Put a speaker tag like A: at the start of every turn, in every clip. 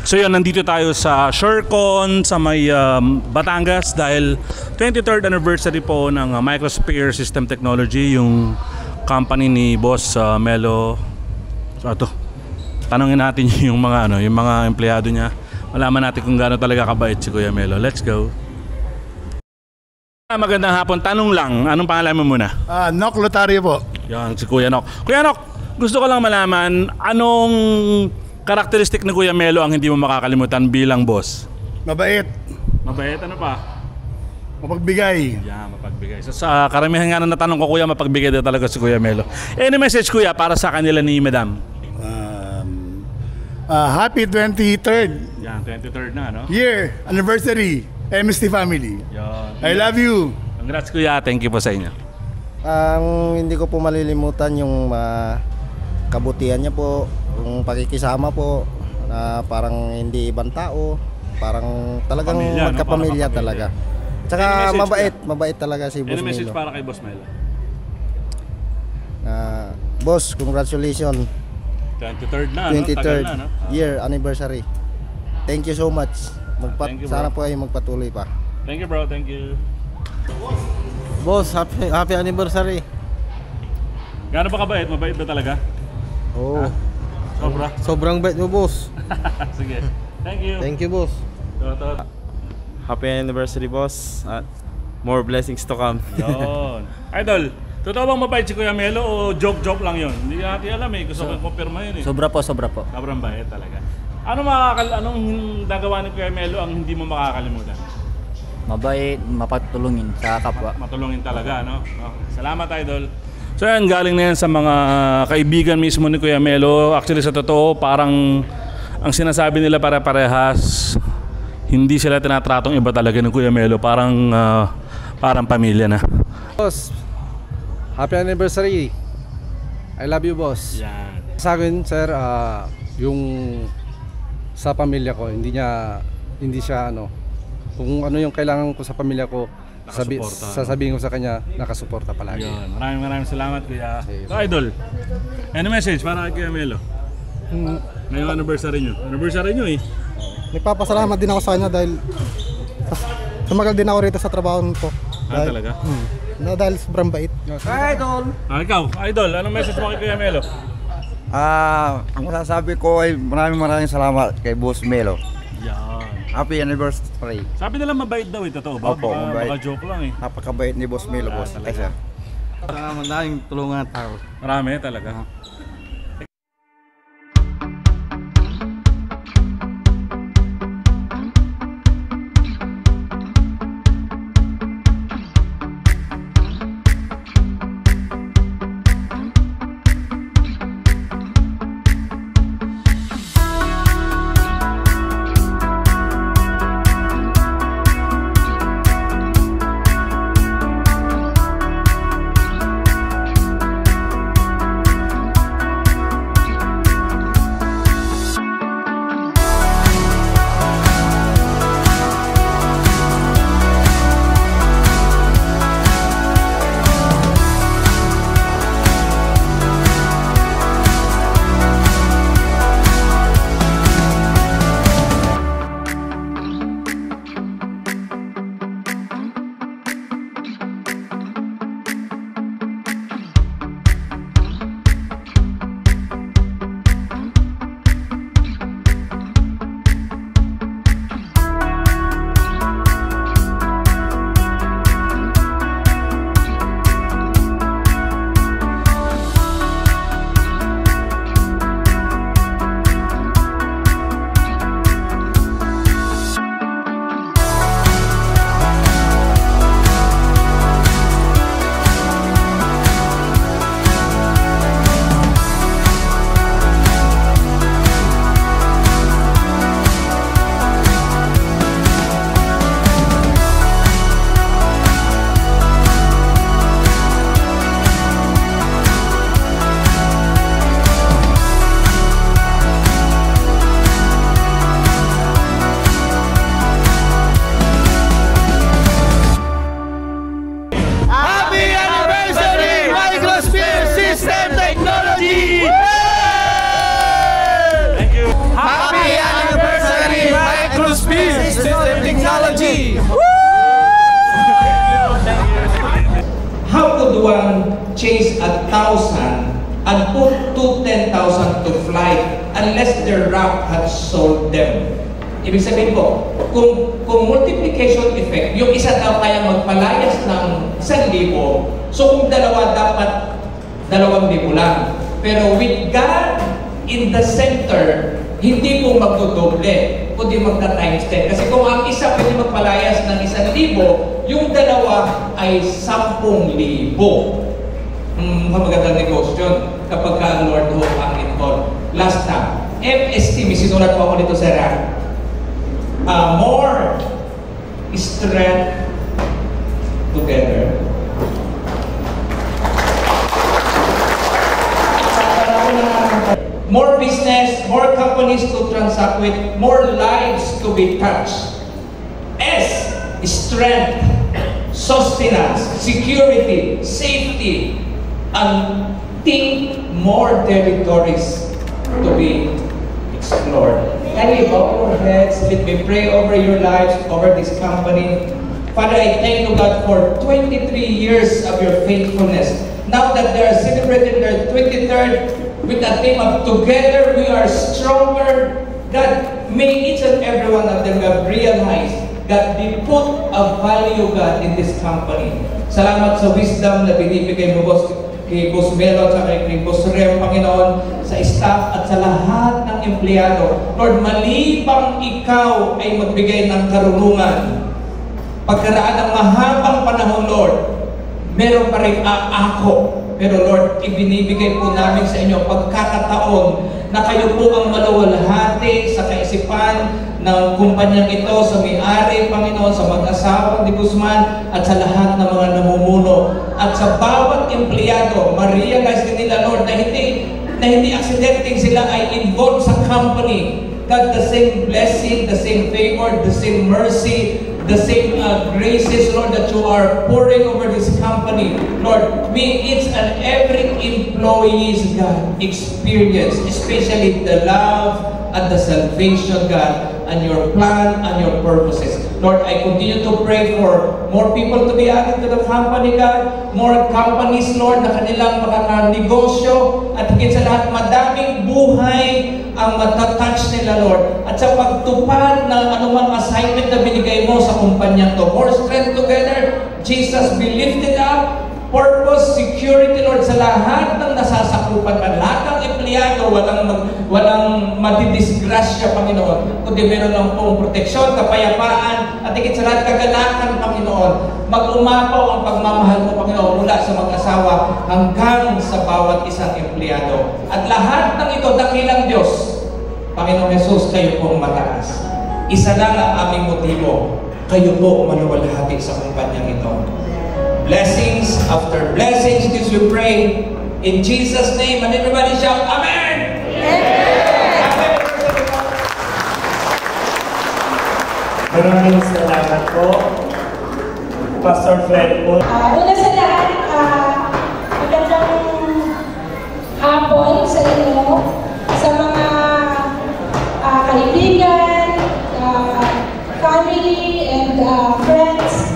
A: So yun, nandito tayo sa Surecon sa may Batangas dahil 23rd anniversary po ng Microsphere System Technology, yung company ni Boss Melo. So ito, tanungin natin yung mga yung mga empleyado niya. Malaman natin kung gaano talaga kabait si Kuya Melo. Let's go. Magandang hapon. Tanong lang, anong pangalan mo muna?
B: Nok Lotario po.
A: Yan, si Kuya Nok. Kuya Nok, gusto ko lang malaman, anong karakteristik ni Kuya Melo ang hindi mo makakalimutan bilang boss?
B: Mabait.
A: Mabait, ano pa?
B: Mapagbigay.
A: Yeah, mapagbigay. So, sa karamihan nga na natanong ko, Kuya, mapagbigay na talaga si Kuya Melo. Any message, Kuya, para sa kanila ni Madam?
B: Happy 23rd
A: Yan, 23rd na, no?
B: year anniversary, MST family.
A: Yan.
B: I love you.
A: Congrats, Kuya. Thank you po sa inyo.
C: Hindi ko po malilimutan yung kabutihan niya po, yung pakikisama po, na parang hindi ibang tao, parang talagang
A: Pamilya,
C: magkapamilya
A: no?
C: talaga. Tsaka mabait talaga si Boss
A: Any message
C: Melo.
A: para kay Boss Melo?
C: Boss, congratulations.
A: 23rd na,
C: 23rd
A: no? Tagal na, no?
C: year anniversary. Thank you so much.
A: Thank you, bro.
C: Sana po kayo magpatuloy pa.
A: Thank you, bro. Thank you.
C: Boss, happy anniversary.
A: Gaano ba kabait? Mabait ba talaga?
C: Oo.
A: Sobra.
C: Sobrang bait mo, boss.
A: Sige. Thank you.
C: Thank you, boss.
D: Happy anniversary, boss. At more blessings to come.
A: Yun. Idol, totoo bang mabait si Kuya Melo o joke-joke lang yun? Hindi natin alam eh. Gusto ko kumpirma yun eh.
E: Sobra po.
A: Sobrang bait talaga. Anong nagawa ni Kuya Melo ang hindi mo makakalimutan?
E: Mabait, mapatulungin sa kapwa.
A: Matulungin talaga, no? Salamat, Idol. So yan, galing na yan sa mga kaibigan mismo ni Kuya Melo. Actually, sa totoo, parang ang sinasabi nila para-parehas, hindi sila tinatratong iba talaga ng Kuya Melo. Parang pamilya na.
F: Boss, happy anniversary. I love you, boss.
A: Yan.
F: Sa akin, sir, yung sa pamilya ko, hindi siya kung ano yung kailangan ko sa pamilya ko, sasabihin ko sa kanya, nakasuporta palagi.
A: Yun. Maraming salamat, Kuya. So, Idol, any message para kay Kuya Melo? Ngayong anniversary nyo. Anniversary nyo eh.
G: Nagpapasalamat din ako sa kanya dahil tumagal din ako rito sa trabaho ko.
A: Talaga?
G: Dahil sobrang bait.
F: Idol!
A: Ikaw, Idol, anong message mo kay Kuya Melo?
H: Ang masasabi ko ay maraming salamat kay Boss Melo.
A: Yan.
H: Happy anniversary.
A: Sabi nila mabait daw eh, totoo ba?
H: Opo, mabait.
A: Baka joke lang eh.
H: Napakabait ni Boss Melo, boss. Ay, sir.
D: Maraming tulungan tao.
A: Marami talaga.
I: 1,000 and put 10,000 to flight unless their route had sold them. Ibig sabihin po, kung multiplication effect, yung isa daw kaya magpalayas ng 1,000, so kung dalawa dapat 2,000 lang. Pero with God in the center, hindi po magdodoble, kundi magta-times 10. Kasi kung ang isa pwede magpalayas ng 1,000, yung dalawa ay 10,000. Magandang negosyo kapag ka ang Lord ho ang involved. Last na, MST, may sinulat po ako dito sa Ra. More strength together. More business, more companies to transact with, more lives to be touched. S, strength, sustenance, security, safety, and T, more territories to be explored. Can we bow our heads? Let me pray over your lives, over this company. Father, I thank you, God, for 23 years of your faithfulness. Now that they are celebrating their 23rd with the theme of Together We Are Stronger, God, may each and every one of them have realized that they put a value, God, in this company. Salamat sa wisdom na binibigay mo, Boss, kay Boss Melo at kay Boss Rem, Panginoon, sa staff at sa lahat ng empleyado. Lord, malibang ikaw ay magbigay ng karunungan. Pagkaraan ng mahabang panahon, Lord, meron pa rin ako. Pero Lord, ibinibigay po namin sa inyo pagkakataon na kayo po ang maluwalhati sa kaisipan ng kumpanyang ito, sa may-ari, Panginoon, sa mag-asawang ni Guzman, at sa lahat ng mga namumuno. At sa bawat empleyado, ma-realize din nila, Lord, na hindi accidenting sila ay involved sa company. God, the same blessing, the same favor, the same mercy, the same graces, Lord, that you are pouring over this company. Lord, may each and every employee's, God, experience, especially the love and the salvation, God, and your plan and your purposes. Lord, I continue to pray for more people to be added to the company, God. More companies, Lord, na kanilang makakanegosyo. At higit sa lahat, madaming buhay ang matatouch nila, Lord. At sa pagtupad ng anumang assignment na binigay mo sa kumpanyang to. More strength together. Jesus, be lifted up. Purpose, security, Lord, sa lahat ng nasasakupan man. Lahat ng empleyado, walang madidisgrasya, Panginoon. Kundi meron lang pong proteksyon, kapayapaan, at higit sa lahat kagalakan, Panginoon. Mag-umapaw ang pagmamahal mo, Panginoon, mula sa mag-asawa hanggang sa bawat isang empleyado. At lahat ng ito, dakilang Diyos, Panginoon Jesus, kayo pong mataas. Isa lang ang aming motibo. Kayo po maluwalhati sa kumpanyang ito. Blessings after blessings, this we pray in Jesus' name, and everybody shout, Amen! Amen!
J: Maraming salamat po, Pastor Fred po.
K: Una sa lahat, magandang hapon sa inyo, sa mga kaibigan, family, and friends.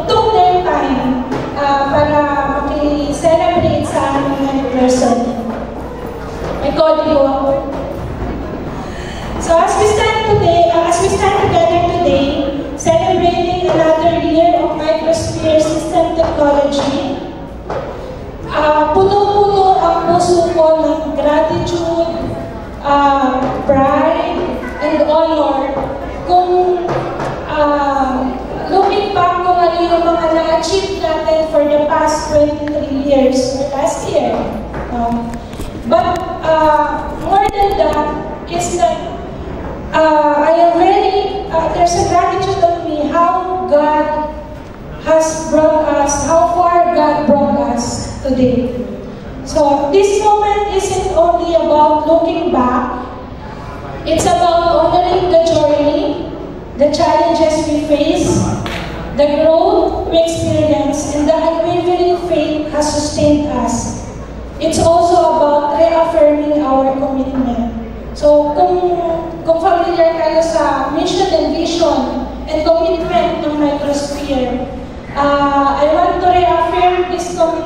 K: Took their time para maki-celebrate sa aming anniversary. May kodi po ako. So as we stand together today, celebrating another year of Microsphere System Technology, puno-puno ang puso ko ng gratitude, pride, and honor kung looking back kung ano yung mga na-achieve natin for the past 23 years or last year. But more than that is that I am very, there's a gratitude of me how God has brought us, how far God brought us today. So this moment isn't only about looking back, it's about honoring the journey, the challenges we face, the growth we experience, and the unwavering faith has sustained us. It's also about reaffirming our commitment. So, kung familiar kayo sa mission and vision and commitment ng Microsphere, I want to reaffirm this commitment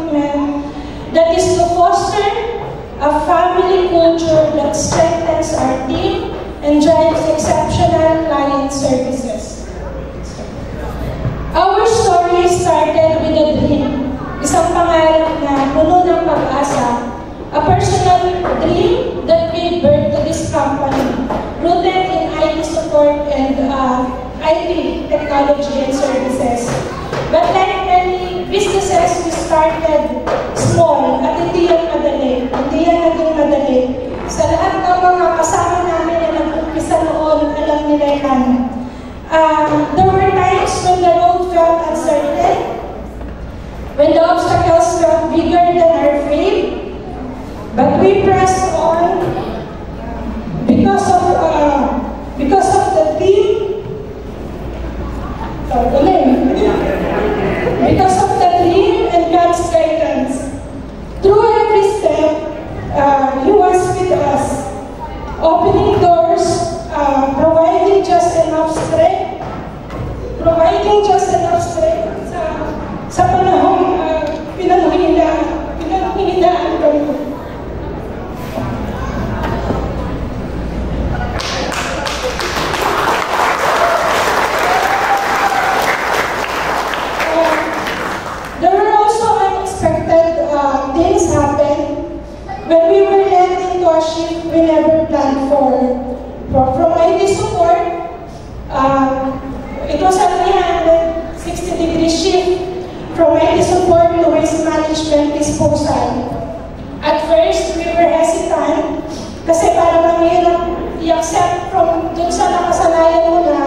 K: Services. Our story started with a dream, isang pangarap na puno ng pag-asa, a personal dream that gave birth to this company, rooted in IT support and IT technology and services. But like many businesses, we started small at hindi yan naging madali. Sa lahat ng mga kasama namin na nag-umpisa noon, alam nila yan. There were times when the road felt uncertain, when the obstacles felt bigger than our faith, but we pressed on because of the team. Because of the dream and God's guidance. Through every step, He was with us, opening doors, providing just enough strength sa panahong pinanghihinaan kami. There were also unexpected things happen when we were led into a shift we never planned for. From IT support, it was a 360-degree shift from IT support to waste management disposal. At first, we were hesitant kasi parang ang hirap i-accept from dun sa nakasanayan mo na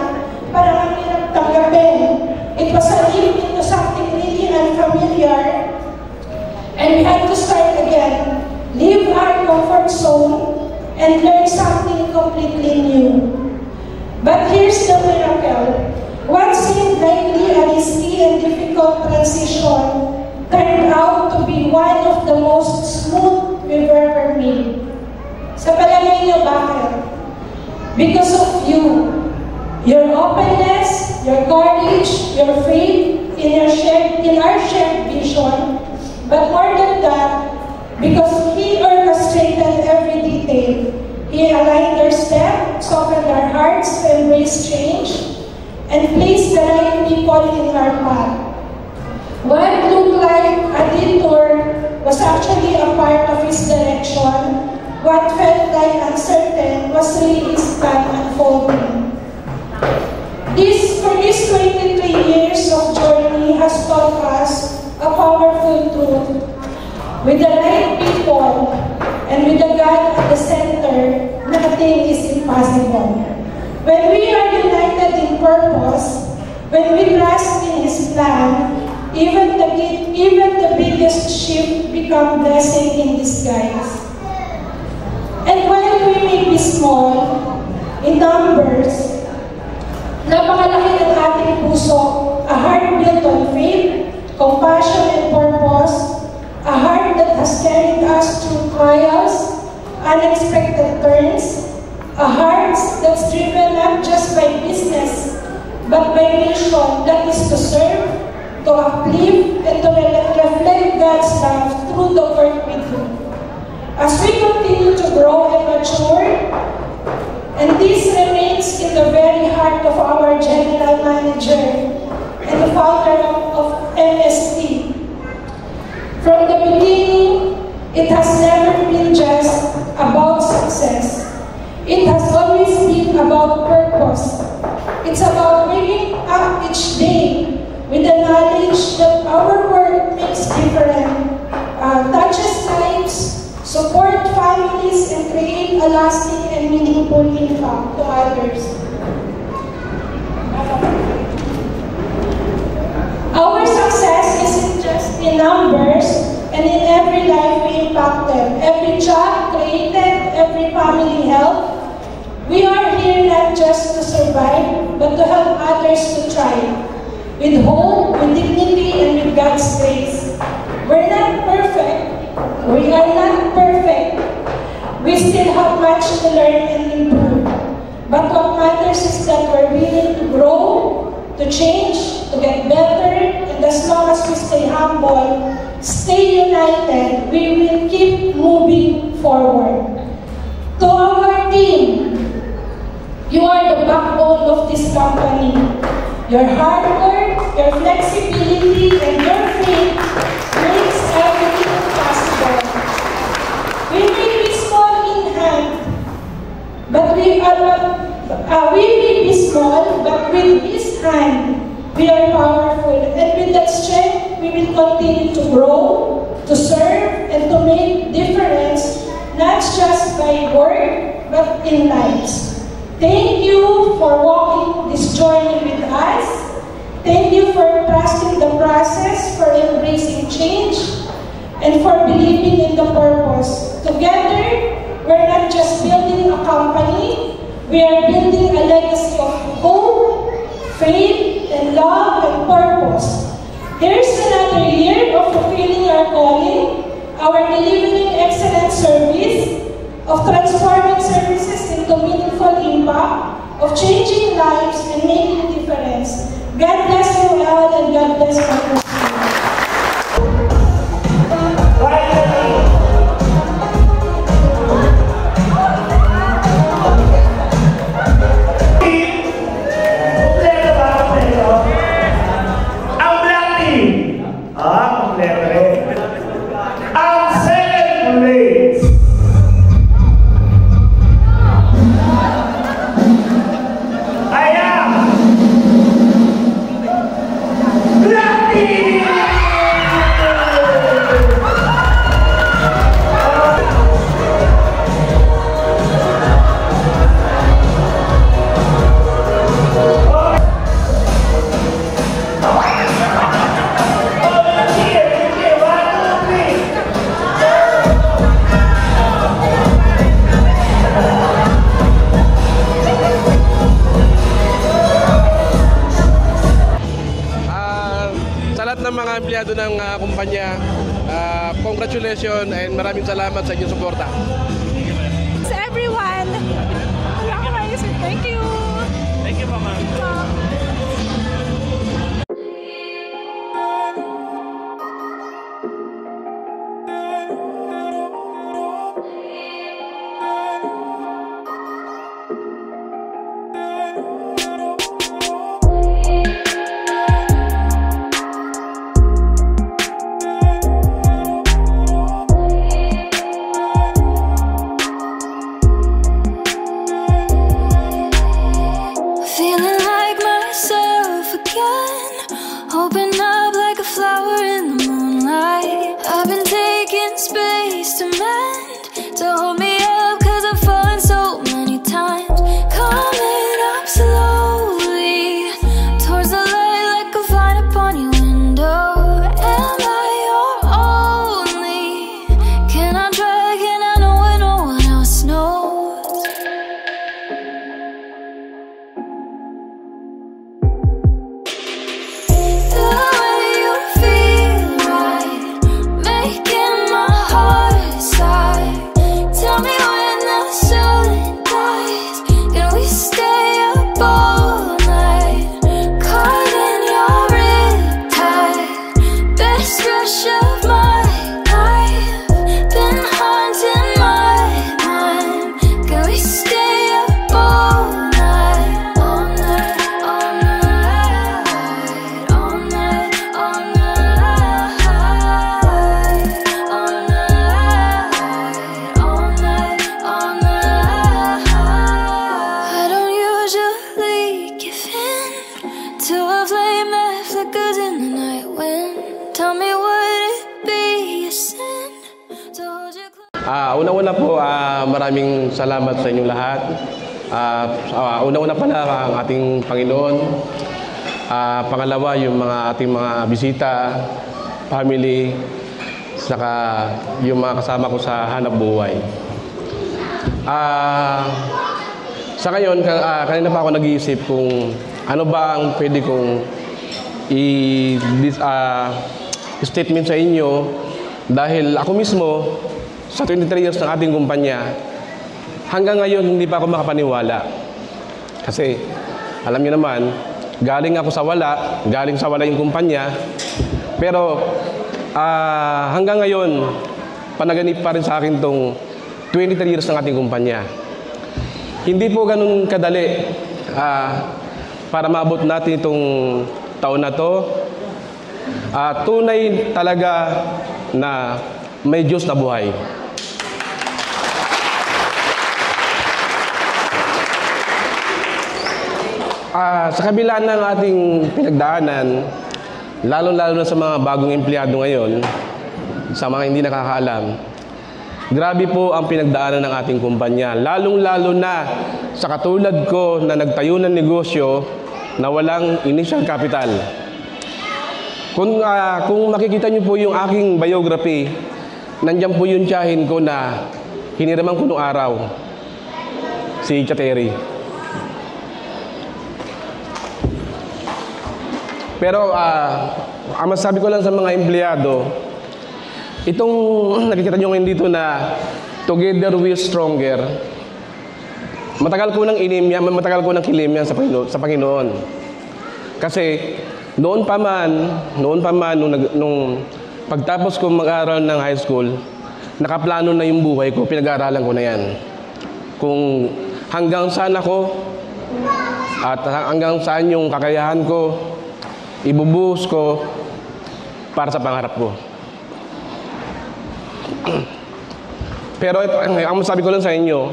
K: parang ang hirap tanggapin. It was a leap into something really unfamiliar, and we had to start again, leave our comfort zone, and learn something completely new. But here's the miracle. What seemed likely a risky and difficult transition turned out to be one of the most smooth we've ever made. Sa palagay niyo bakit? Because of you. Your openness, your courage, your faith in our shared vision. But more than that, because He orchestrated every detail. He aligned our steps, softened our hearts to embrace change, and placed the right people in our path. What looked like a detour was actually a part of His direction. What felt like uncertain was really His plan unfolding. For these 23 years of journey has taught us a powerful truth. With the right people and with the God at the center, nothing is impossible. When we are united in purpose, when we trust in His plan, even the biggest shift become blessing in disguise. And while we may be small in numbers, napakalaki ng ating puso, a heart built on faith, compassion, and purpose, a heart that has carried us through trials, unexpected turns, a heart that's driven not just by business, but by mission that is to serve, to uplift, and to reflect God's love through the work we do. As we continue to grow and mature, and this remains in the very heart of our General Manager and the founder of MST. From the beginning, it has never been just about success. It has always been about purpose. It's about waking up each day with the knowledge that our work makes difference, touches lives, support families, and create a lasting and meaningful impact to others. Our success isn't just in numbers and in every life we impacted, every job created, every family helped. We are here not just to survive, but to help others to thrive, with hope, with dignity, and with God's grace. We're not perfect. We are not perfect. We still have much to learn and improve. But what matters is that we're willing to grow, to change, to get better, and as long as we stay humble, stay united, we will keep moving forward. To our team, You are the backbone of this company. Your hard work, your flexibility, and your faith makes everything possible. We may be small in hand, but we may be small, but with His hand, we are powerful. And with that strength, we will continue to grow, to serve, and to make difference, not just by work, but in lives. Thank you for walking this journey with us. Thank you for trusting the process, for embracing change, and for believing in the purpose. Together, we're not just building a company, we are building a legacy of hope, faith, and love and purpose. Here's another year of fulfilling our calling, our delivering excellent service, of transforming services into meaningful impact, of changing lives and making difference. God bless you all and God bless our
L: mga empleyado ng kumpanya, congratulations and maraming salamat sa inyong suporta.
M: To everyone, thank you.
A: Thank you, Mama.
L: Una-una po, maraming salamat sa inyong lahat. Una-una pala ang ating Panginoon. Pangalawa, yung ating mga bisita, family, saka yung mga kasama ko sa hanap buhay. Sa ngayon, kanina pa ako nag-iisip kung ano ba ang pwede kong statement sa inyo dahil ako mismo, sa 23 years ng ating kumpanya, hanggang ngayon hindi pa ako makapaniwala. Kasi, alam niyo naman, galing ako sa wala, galing sa wala yung kumpanya, pero hanggang ngayon, panaganip pa rin sa akin tong 23 years ng ating kumpanya. Hindi po ganun kadali para maabot natin itong taon na to. Tunay talaga na may Diyos na buhay. Sa kabila ng ating pinagdaanan, lalo-lalo na sa mga bagong empleyado ngayon, sa mga hindi nakakaalam, grabe po ang pinagdaanan ng ating kumpanya. Lalong-lalo na sa katulad ko na nagtayo ng negosyo na walang initial capital. Kung makikita niyo po yung aking biography, nandiyan po yung tiyahin ko na hiniraman ko noong araw, si Chateri. Pero ang masasabi ko lang sa mga empleyado, itong nakikita nyo ngayon dito na Together We Stronger, matagal ko nang kilim yan sa Panginoon. Kasi noon pa man nung pagtapos ko mag-aral ng high school, nakaplano na yung buhay ko, pinag-aaralan ko na yan. Kung hanggang saan ako at hanggang saan yung kakayahan ko, ibubuhos ko para sa pangarap ko. Pero ito, ang masabi ko lang sa inyo,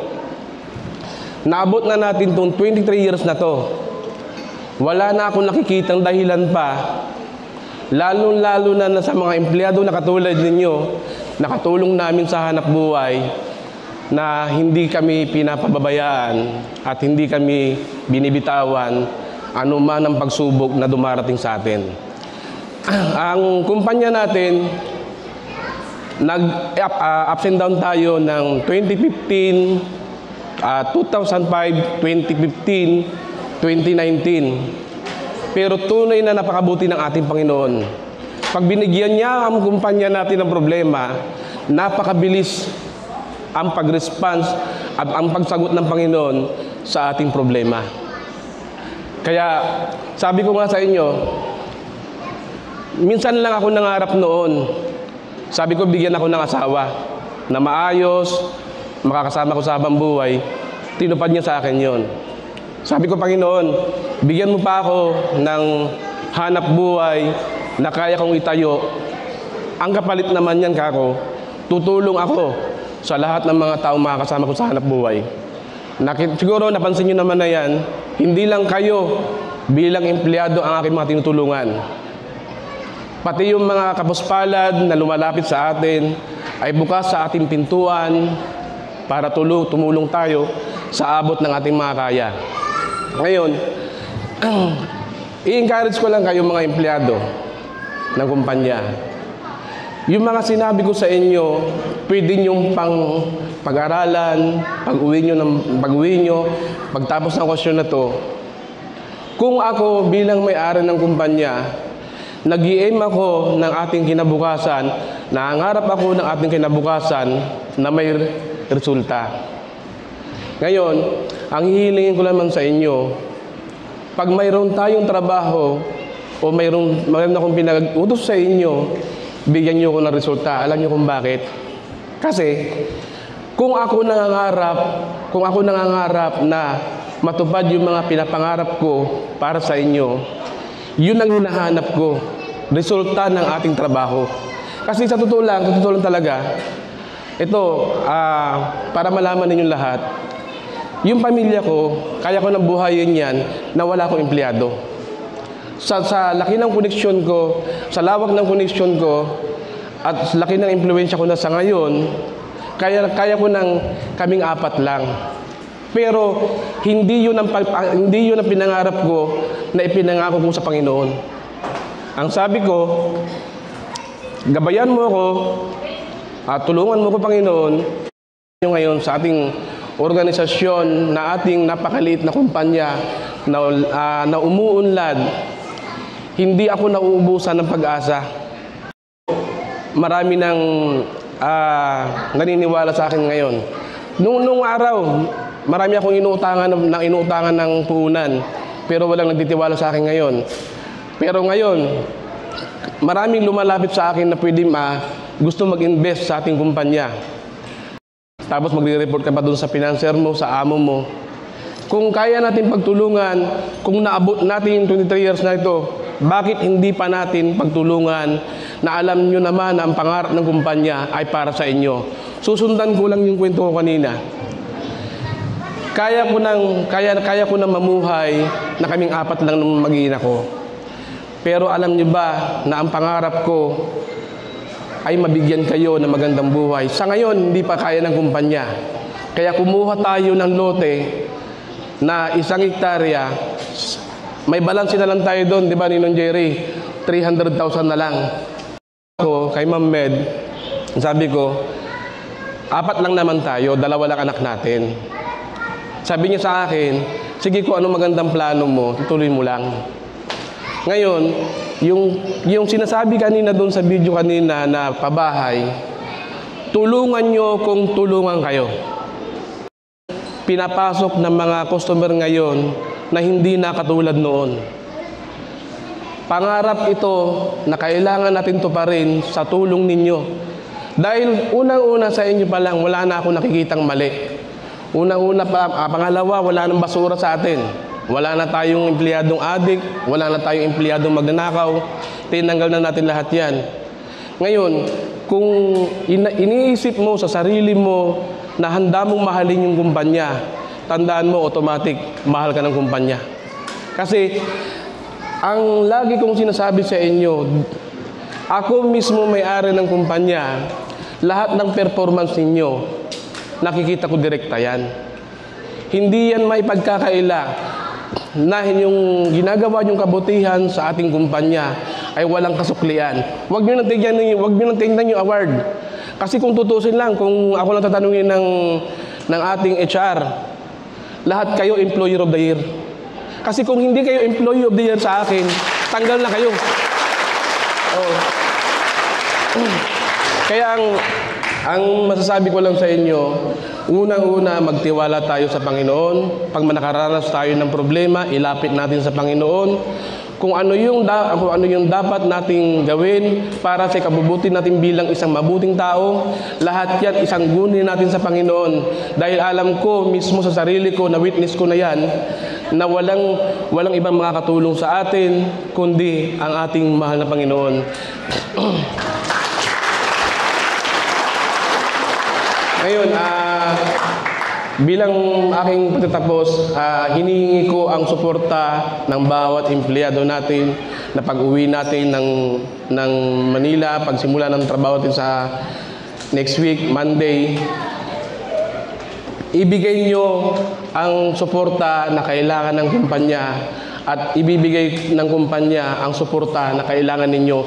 L: naabot na natin itong 23 years na to. Wala na akong nakikitang dahilan pa, lalo-lalo na sa mga empleyado na katulad ninyo, nakatulong namin sa hanap buhay, na hindi kami pinapababayaan at hindi kami binibitawan anuman ang pagsubok na dumarating sa atin. Ang kumpanya natin, nag-ups and down tayo ng 2015, 2005, 2015, 2019. Pero tunay na napakabuti ng ating Panginoon. Pag binigyan niya ang kumpanya natin ng problema, napakabilis ang pag-response at ang pagsagot ng Panginoon sa ating problema. Kaya sabi ko nga sa inyo, minsan lang ako nangarap noon. Sabi ko, bigyan ako ng asawa na maayos, makakasama ko sa habang buhay. Tinupad niya sa akin yon. Sabi ko, Panginoon, bigyan mo pa ako ng hanap buhay na kaya kong itayo. Ang kapalit naman yan, kako, tutulong ako sa lahat ng mga taong makakasama ko sa hanap buhay. Siguro napansin nyo naman na yan, hindi lang kayo bilang empleyado ang aking mga tinutulungan. Pati yung mga kapuspalad na lumalapit sa atin ay bukas sa ating pintuan para tumulong tayo sa abot ng ating mga kaya. Ngayon, i-encourage ko lang kayo mga empleyado ng kumpanya. Yung mga sinabi ko sa inyo, pwede nyong pang pag-aralan, pag-uwi nyo, pagtapos ng kwestiyon na to. Kung ako bilang may-ari ng kumpanya, nag-i-aim ako ng ating kinabukasan, nangangarap ako ng ating kinabukasan na may resulta. Ngayon, ang hihilingin ko naman sa inyo, pag mayroon tayong trabaho o mayroon akong pinag-utos sa inyo, bigyan niyo ako ng resulta. Alam niyo kung bakit? Kasi kung ako nangangarap na matupad yung mga pinapangarap ko para sa inyo, yun ang hinahanap ko, resulta ng ating trabaho. Kasi sa totoo lang talaga, ito, para malaman ninyo lahat, yung pamilya ko, kaya ko nang buhayin yan na wala akong empleyado. Sa laki ng koneksyon ko, sa lawak ng koneksyon ko, at laki ng impluwensya ko na sa ngayon, kaya ko nang kaming apat lang. Pero hindi yun ang pinangarap ko na ipinangako ko sa Panginoon. Ang sabi ko, gabayan mo ako at tulungan mo ko, Panginoon, ngayon sa ating organisasyon na ating napakaliit na kumpanya na umuunlad. Hindi ako nauubusan ng pag-asa. Marami nang naniniwala sa akin ngayon. Nung araw, marami akong inuutangan ng puhunan, pero walang nagtitiwala sa akin ngayon. Pero ngayon, maraming lumalapit sa akin na pwede gusto mag-invest sa ating kumpanya. Tapos magre-report ka pa doon sa financer mo, sa amo mo. Kung kaya natin pagtulungan, kung naabot natin yung 23 years na ito, bakit hindi pa natin pagtulungan na alam nyo naman na ang pangarap ng kumpanya ay para sa inyo? Susundan ko lang yung kwento ko kanina. Kaya ko nang mamuhay na kaming 4 lang ng mag-iina ko. Pero alam niyo ba na ang pangarap ko ay mabigyan kayo ng magandang buhay. Sa ngayon, hindi pa kaya ng kumpanya. Kaya kumuha tayo ng lote na 1 hektarya. May balanse na lang tayo doon, di ba, Ninong Jerry? 300,000 na lang. Ako, kay Ma'am Med, sabi ko, 4 lang naman tayo, 2 lang anak natin. Sabi niya sa akin, sige ko, ano magandang plano mo, tuloy mo lang. Ngayon, yung sinasabi kanina doon sa video kanina na pabahay, tulungan nyo kung tulungan kayo. Pinapasok ng mga customer ngayon na hindi na katulad noon. Pangarap ito na kailangan natin tuparin sa tulong ninyo. Dahil unang-una sa inyo pa lang, wala na akong nakikitang mali. Unang-una pa, pangalawa, wala nang basura sa atin. Wala na tayong empleyadong adik, wala na tayong empleyadong magnanakaw. Tinanggal na natin lahat yan. Ngayon, kung iniisip mo sa sarili mo na handa mong mahalin yung kumpanya, tandaan mo, automatic, mahal ka ng kumpanya. Kasi, ang lagi kong sinasabi sa inyo, ako mismo may-ari ng kumpanya, lahat ng performance ninyo, nakikita ko direkta yan. Hindi yan may pagkakaila na yung ginagawa yung kabutihan sa ating kumpanya ay walang kasuklian. Huwag nyo nang tingnan yung award. Kasi kung tutusin lang, kung ako lang tatanungin ng ating HR, lahat kayo Employer of the Year. Kasi kung hindi kayo Employee of the Year sa akin, tanggal na kayo. Oh. Kaya ang masasabi ko lang sa inyo, unang-una, magtiwala tayo sa Panginoon. Pag nakaranas tayo ng problema, ilapit natin sa Panginoon. Kung ano yung dapat nating gawin para sa ikabubuti natin bilang isang mabuting tao, lahat yan isanggunin natin sa Panginoon. Dahil alam ko mismo sa sarili ko, na witness ko na yan, na walang ibang makakatulong sa atin, kundi ang ating mahal na Panginoon. Ngayon, bilang aking pagtatapos, hinihingi ko ang suporta ng bawat empleyado natin na pag-uwi natin ng Manila, pagsimula ng trabaho natin sa next week, Monday. Ibigay nyo ang suporta na kailangan ng kumpanya at ibibigay ng kumpanya ang suporta na kailangan ninyo.